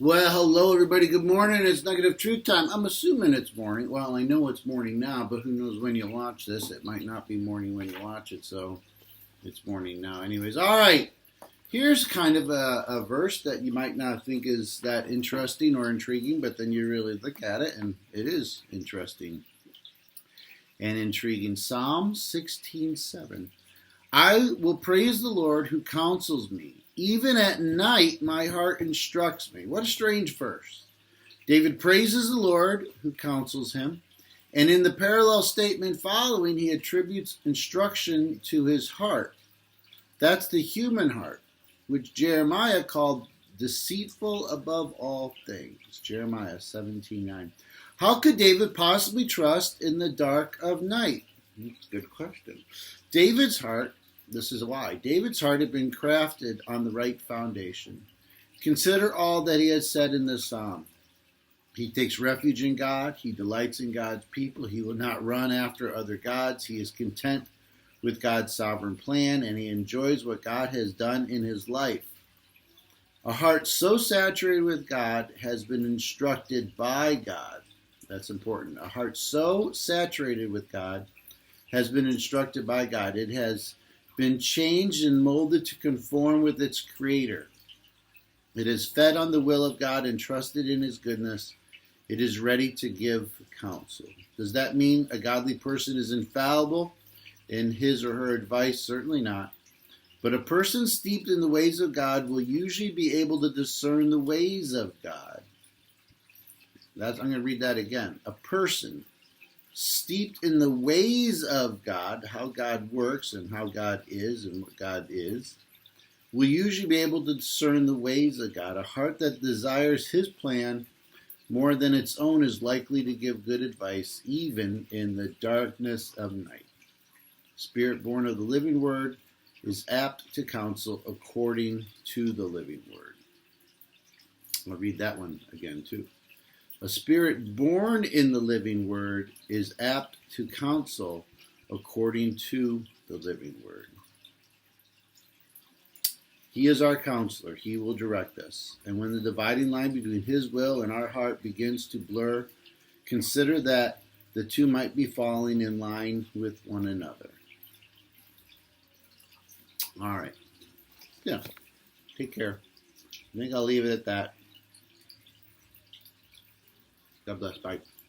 Well, hello everybody. Good morning. It's Nugget of Truth time. I'm assuming it's morning. Well, I know it's morning now, but who knows when you watch this? It might not be morning when you watch it, so it's morning now. Anyways, all right. Here's kind of a verse that you might not think is that interesting or intriguing, but then you really look at it, and it is interesting and intriguing. Psalm 16:7. I will praise the Lord who counsels me. Even at night, my heart instructs me. What a strange verse. David praises the Lord who counsels him. And in the parallel statement following, he attributes instruction to his heart. That's the human heart, which Jeremiah called deceitful above all things. Jeremiah 17:9. How could David possibly trust in the dark of night? Good question. David's heart, this is why. David's heart had been crafted on the right foundation. Consider all that he has said in this psalm. He takes refuge in God. He delights in God's people. He will not run after other gods. He is content with God's sovereign plan, and he enjoys what God has done in his life. A heart so saturated with God has been instructed by God. That's important. A heart so saturated with God has been instructed by God. It has been changed and molded to conform with its creator. It is fed on the will of God and trusted in his goodness. It is ready to give counsel. Does that mean a godly person is infallible in his or her advice? Certainly not. But a person steeped in the ways of God will usually be able to discern the ways of God. I'm going to read that again. A person steeped in the ways of God, how God works and how God is and what God is, will usually be able to discern the ways of God. A heart that desires his plan more than its own is likely to give good advice, even in the darkness of night. Spirit born of the living word is apt to counsel according to the living word. I'll read that one again too. A spirit born in the living word is apt to counsel according to the living word. He is our counselor. He will direct us. And when the dividing line between his will and our heart begins to blur, consider that the two might be falling in line with one another. All right. Yeah. Take care. I think I'll leave it at that. God bless. Bye.